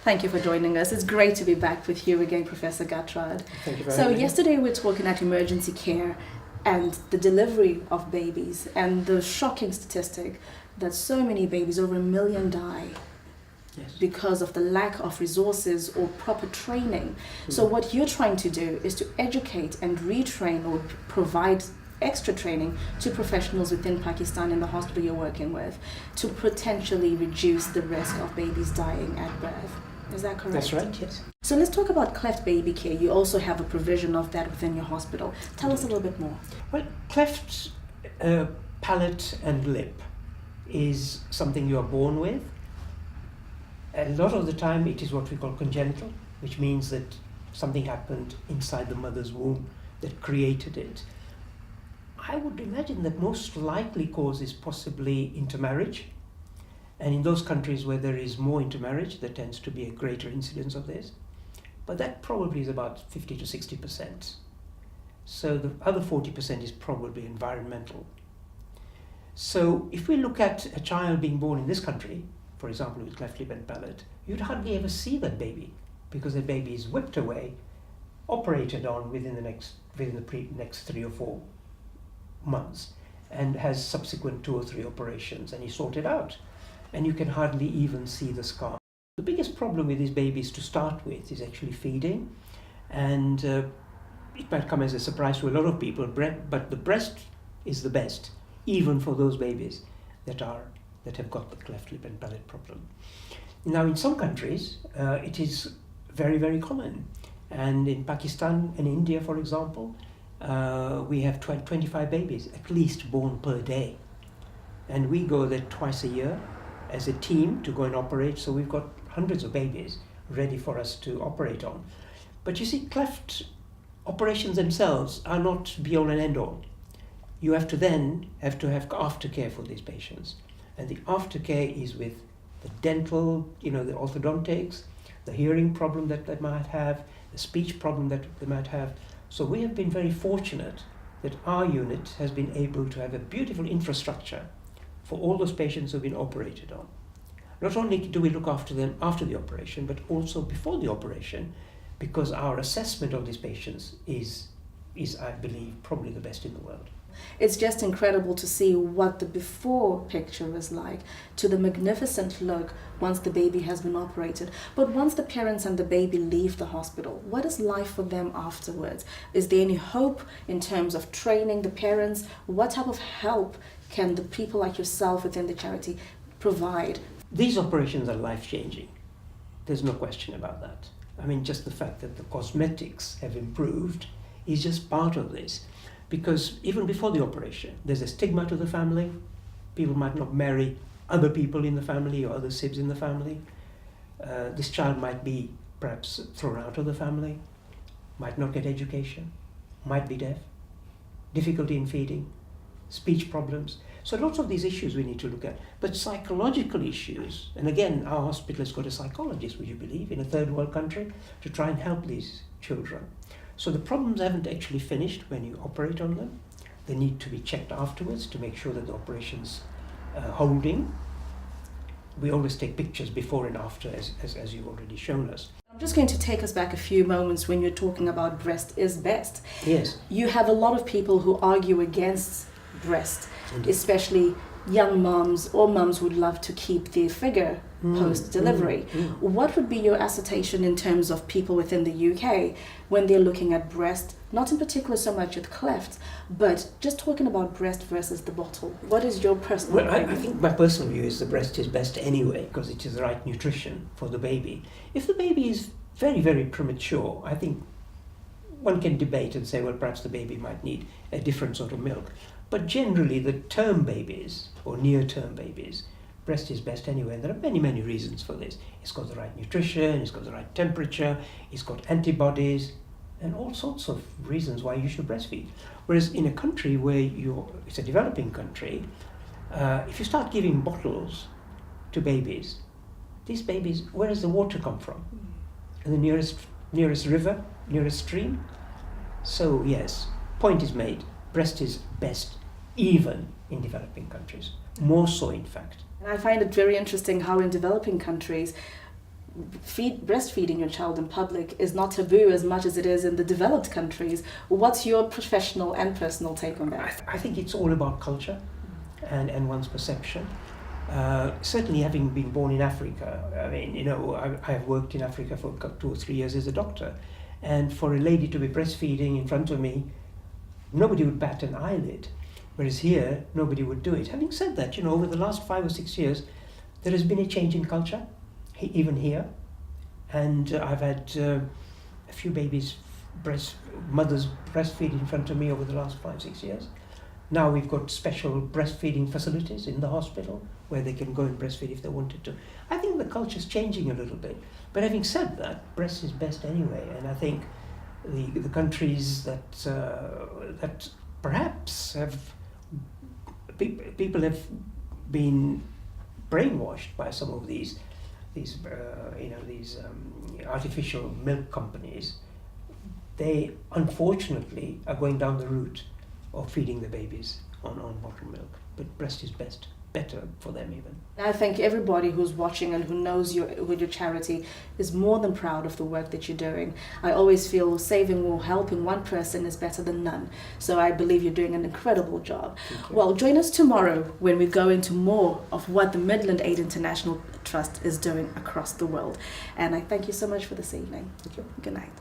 Thank you for joining us. It's great to be back with you again, Professor Gatrad. Thank you very much. So yesterday we were talking at emergency care and the delivery of babies and the shocking statistic that so many babies, over 1 million, die because of the lack of resources or proper training. So what you're trying to do is to educate and retrain or provide extra training to professionals within Pakistan in the hospital you're working with to potentially reduce the risk of babies dying at birth. Is that correct? That's right, yes. So let's talk about Cleft baby care. You also have a provision of that within your hospital. Tell us a little bit more. Well, cleft palate and lip is something you are born with. A lot of the time it is what we call congenital, which means that something happened inside the mother's womb that created it. I would imagine that most likely cause is possibly intermarriage. And in those countries where there is more intermarriage, there tends to be a greater incidence of this. But that probably is about 50 to 60%. So the other 40% is probably environmental. So if we look at a child being born in this country, for example with cleft lip and palate, you'd hardly ever see that baby because that baby is whipped away, operated on within the next 3 or 4 months, and has subsequent 2 or 3 operations, and he's sorted out. And you can hardly even see the scar. The biggest problem with these babies to start with is actually feeding, and it might come as a surprise to a lot of people, but the breast is the best, even for those babies that have got the cleft lip and palate problem. Now, in some countries, it is very, very common, and in Pakistan and India, for example, we have 25 babies at least born per day, and we go there twice a year as a team to go and operate. So we've got hundreds of babies ready for us to operate on. But you see, cleft operations themselves are not be all and end all. You have to have aftercare for these patients, and the aftercare is with the dental, the orthodontics, the hearing problem that they might have, the speech problem that they might have. So we have been very fortunate that our unit has been able to have a beautiful infrastructure for all those patients who have been operated on. Not only do we look after them after the operation, but also before the operation, because our assessment of these patients is I believe, probably the best in the world. It's just incredible to see what the before picture is like to the magnificent look once the baby has been operated. But once the parents and the baby leave the hospital, what is life for them afterwards? Is there any hope in terms of training the parents? What type of help can the people like yourself within the charity provide? These operations are life-changing. There's no question about that. I mean, just the fact that the cosmetics have improved is just part of this. Because even before the operation, there's a stigma to the family. People might not marry other people in the family or other sibs in the family. This child might be perhaps thrown out of the family, might not get education, might be deaf, difficulty in feeding, speech problems. So lots of these issues we need to look at. But psychological issues, and again, our hospital has got a psychologist, would you believe, in a third world country to try and help these children. So the problems haven't actually finished when you operate on them. They need to be checked afterwards to make sure that the operation's holding. We always take pictures before and after, as you've already shown us. I'm just going to take us back a few moments when you're talking about breast is best. Yes. You have a lot of people who argue against breast, Indeed. Especially young moms or moms who would love to keep their figure post-delivery. What would be your assertion in terms of people within the UK when they're looking at breast, not in particular so much with cleft, but just talking about breast versus the bottle? What is your personal Well, I think my personal view is the breast is best anyway because it is the right nutrition for the baby. If the baby is very, very premature, I think one can debate and say, well, perhaps the baby might need a different sort of milk. But generally, the term babies or near-term babies, breast is best anyway. And there are many, many reasons for this. It's got the right nutrition, it's got the right temperature, it's got antibodies, and all sorts of reasons why you should breastfeed. Whereas in a country where it's a developing country, if you start giving bottles to babies, these babies, where does the water come from? And the nearest river, nearest stream? So yes, point is made. Breast is best even in developing countries, more so in fact. And I find it very interesting how in developing countries, breastfeeding your child in public is not taboo as much as it is in the developed countries. What's your professional and personal take on that? I think it's all about culture and one's perception. Certainly, having been born in Africa, I mean, you know, I have worked in Africa for 2 or 3 years as a doctor, and for a lady to be breastfeeding in front of me, nobody would bat an eyelid, whereas here, nobody would do it. Having said that, you know, over the last 5 or 6 years, there has been a change in culture, even here, and I've had a few mothers breastfeed in front of me over the last 5-6 years. Now we've got special breastfeeding facilities in the hospital where they can go and breastfeed if they wanted to. I think the culture's changing a little bit. But having said that, breast is best anyway. And I think the countries that perhaps have people have been brainwashed by some of these artificial milk companies, they unfortunately are going down the route of feeding the babies on bottled milk. But breast is better for them even. I think everybody who's watching and who knows your charity is more than proud of the work that you're doing. I always feel saving or helping one person is better than none. So I believe you're doing an incredible job. Well, join us tomorrow when we go into more of what the Midland Aid International Trust is doing across the world. And I thank you so much for this evening. Thank you. Good night.